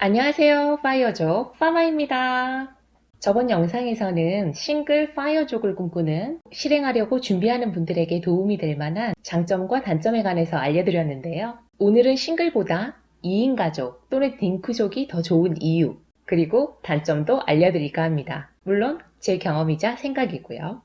안녕하세요. 파이어족 파마입니다. 저번 영상에서는 싱글 파이어족을 꿈꾸는 실행하려고 준비하는 분들에게 도움이 될 만한 장점과 단점에 관해서 알려드렸는데요. 오늘은 싱글보다 2인 가족 또는 딩크족이 더 좋은 이유, 그리고 단점도 알려드릴까 합니다. 물론 제 경험이자 생각이고요.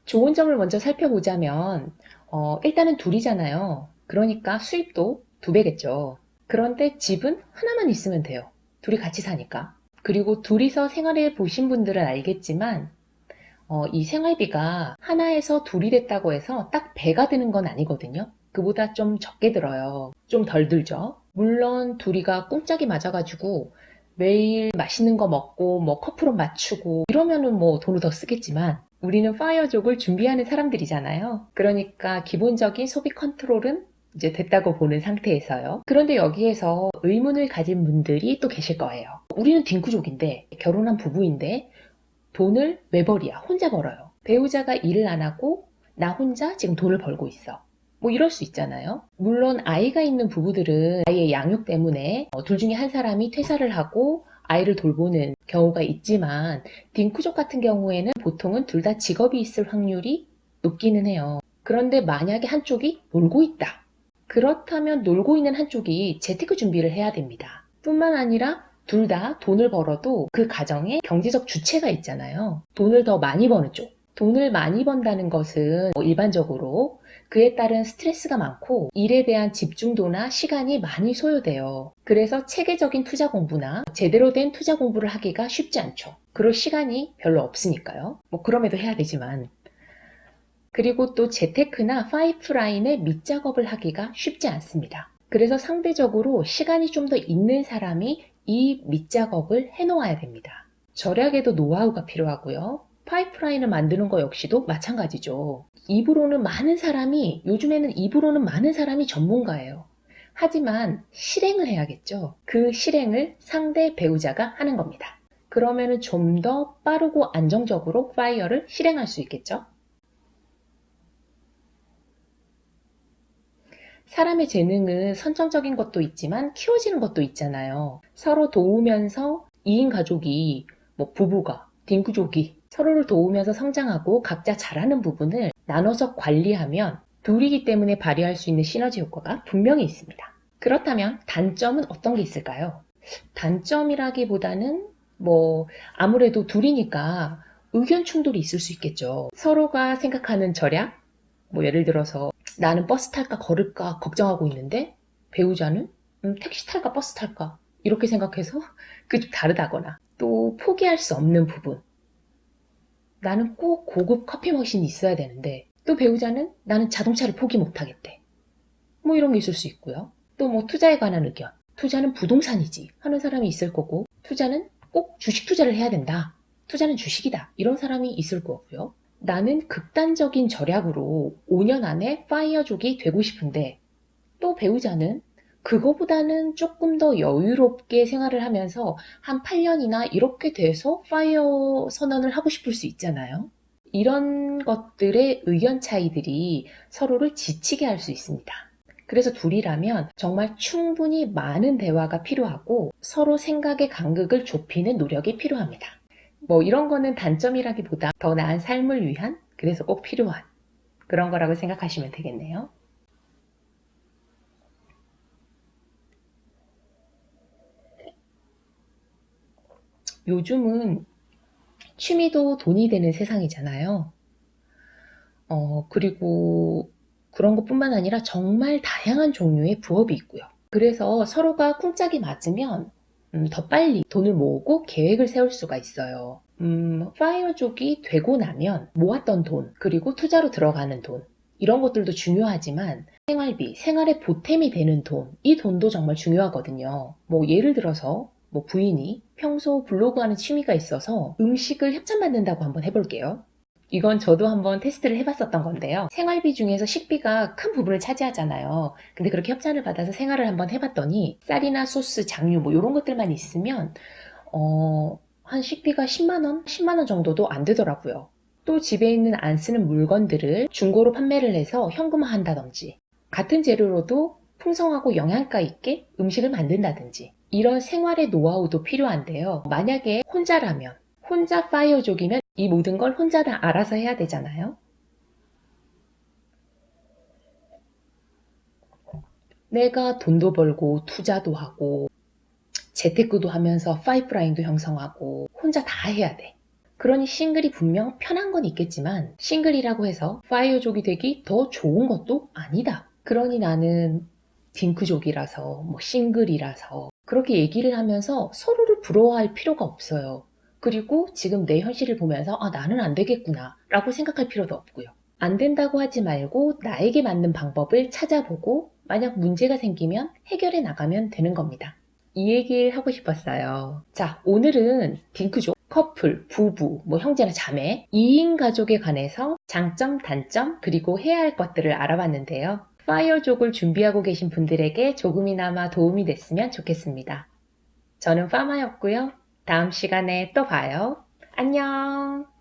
좋은 점을 먼저 살펴보자면 일단은 둘이잖아요. 그러니까 수입도 2배겠죠. 그런데 집은 하나만 있으면 돼요. 둘이 같이 사니까. 그리고 둘이서 생활해 보신 분들은 알겠지만 이 생활비가 하나에서 둘이 됐다고 해서 딱 배가 드는 건 아니거든요. 그보다 좀 적게 들어요. 좀 덜 들죠. 물론 둘이가 꿍짝이 맞아가지고 매일 맛있는 거 먹고 뭐 커플옷 맞추고 이러면은 뭐 돈을 더 쓰겠지만 우리는 파이어족을 준비하는 사람들이잖아요. 그러니까 기본적인 소비 컨트롤은 이제 됐다고 보는 상태에서요. 그런데 여기에서 의문을 가진 분들이 또 계실 거예요. 우리는 딩크족인데 결혼한 부부인데 돈을 왜 벌이야? 혼자 벌어요. 배우자가 일을 안 하고 나 혼자 지금 돈을 벌고 있어. 뭐 이럴 수 있잖아요. 물론 아이가 있는 부부들은 아이의 양육 때문에 둘 중에 한 사람이 퇴사를 하고 아이를 돌보는 경우가 있지만 딩크족 같은 경우에는 보통은 둘 다 직업이 있을 확률이 높기는 해요. 그런데 만약에 한쪽이 놀고 있다. 그렇다면 놀고 있는 한쪽이 재테크 준비를 해야 됩니다. 뿐만 아니라 둘 다 돈을 벌어도 그 가정에 경제적 주체가 있잖아요. 돈을 더 많이 버는 쪽. 돈을 많이 번다는 것은 일반적으로 그에 따른 스트레스가 많고 일에 대한 집중도나 시간이 많이 소요돼요. 그래서 체계적인 투자 공부나 제대로 된 투자 공부를 하기가 쉽지 않죠. 그럴 시간이 별로 없으니까요. 뭐 그럼에도 해야 되지만. 그리고 또 재테크나 파이프라인의 밑작업을 하기가 쉽지 않습니다. 그래서 상대적으로 시간이 좀 더 있는 사람이 이 밑작업을 해놓아야 됩니다. 절약에도 노하우가 필요하고요. 파이프라인을 만드는 거 역시도 마찬가지죠. 요즘에는 입으로는 많은 사람이 전문가예요. 하지만 실행을 해야겠죠. 그 실행을 상대 배우자가 하는 겁니다. 그러면은 좀 더 빠르고 안정적으로 파이어를 실행할 수 있겠죠. 사람의 재능은 선천적인 것도 있지만 키워지는 것도 있잖아요. 서로 도우면서 2인 가족이, 뭐 부부가, 딩크족이 서로를 도우면서 성장하고 각자 잘하는 부분을 나눠서 관리하면 둘이기 때문에 발휘할 수 있는 시너지 효과가 분명히 있습니다. 그렇다면 단점은 어떤 게 있을까요? 단점이라기보다는 아무래도 둘이니까 의견 충돌이 있을 수 있겠죠. 서로가 생각하는 절약, 예를 들어서 나는 버스 탈까 걸을까 걱정하고 있는데 배우자는 택시 탈까 버스 탈까 이렇게 생각해서 그게 좀 다르다거나, 또 포기할 수 없는 부분, 나는 꼭 고급 커피 머신이 있어야 되는데 또 배우자는 나는 자동차를 포기 못하겠대. 뭐 이런 게 있을 수 있고요. 또 투자에 관한 의견, 투자는 부동산이지 하는 사람이 있을 거고, 투자는 꼭 주식 투자를 해야 된다, 투자는 주식이다, 이런 사람이 있을 거고요. 나는 극단적인 절약으로 5년 안에 파이어족이 되고 싶은데 또 배우자는 그거보다는 조금 더 여유롭게 생활을 하면서 한 8년이나 이렇게 돼서 파이어 선언을 하고 싶을 수 있잖아요. 이런 것들의 의견 차이들이 서로를 지치게 할 수 있습니다. 그래서 둘이라면 정말 충분히 많은 대화가 필요하고 서로 생각의 간극을 좁히는 노력이 필요합니다. 이런 거는 단점이라기보다 더 나은 삶을 위한, 그래서 꼭 필요한 그런 거라고 생각하시면 되겠네요. 요즘은 취미도 돈이 되는 세상이잖아요. 그리고 그런 것뿐만 아니라 정말 다양한 종류의 부업이 있고요. 그래서 서로가 쿵짝이 맞으면 더 빨리 돈을 모으고 계획을 세울 수가 있어요. 파이어족이 되고 나면 모았던 돈, 그리고 투자로 들어가는 돈, 이런 것들도 중요하지만 생활비, 생활의 보탬이 되는 돈, 이 돈도 정말 중요하거든요. 예를 들어서 부인이 평소 블로그 하는 취미가 있어서 음식을 협찬 받는다고 한번 해볼게요. 이건 저도 한번 테스트를 해봤었던 건데요. 생활비 중에서 식비가 큰 부분을 차지하잖아요. 근데 그렇게 협찬을 받아서 생활을 한번 해봤더니 쌀이나 소스, 장류 이런 것들만 있으면 한 식비가 10만 원, 10만 원 정도도 안 되더라고요. 또 집에 있는 안 쓰는 물건들을 중고로 판매를 해서 현금화한다든지, 같은 재료로도 풍성하고 영양가 있게 음식을 만든다든지, 이런 생활의 노하우도 필요한데요. 만약에 혼자라면, 혼자 파이어족이면 이 모든 걸 혼자 다 알아서 해야 되잖아요. 내가 돈도 벌고 투자도 하고 재테크도 하면서 파이프라인도 형성하고 혼자 다 해야 돼. 그러니 싱글이 분명 편한 건 있겠지만 싱글이라고 해서 파이어족이 되기 더 좋은 것도 아니다. 그러니 나는 딩크족이라서 뭐 싱글이라서 그렇게 얘기를 하면서 서로를 부러워할 필요가 없어요. 그리고 지금 내 현실을 보면서 아 나는 안 되겠구나 라고 생각할 필요도 없고요. 안 된다고 하지 말고 나에게 맞는 방법을 찾아보고 만약 문제가 생기면 해결해 나가면 되는 겁니다. 이 얘기를 하고 싶었어요. 자, 오늘은 딩크족, 커플, 부부, 뭐 형제나 자매, 2인 가족에 관해서 장점, 단점, 그리고 해야 할 것들을 알아봤는데요. 파이어족을 준비하고 계신 분들에게 조금이나마 도움이 됐으면 좋겠습니다. 저는 파마였고요. 다음 시간에 또 봐요. 안녕!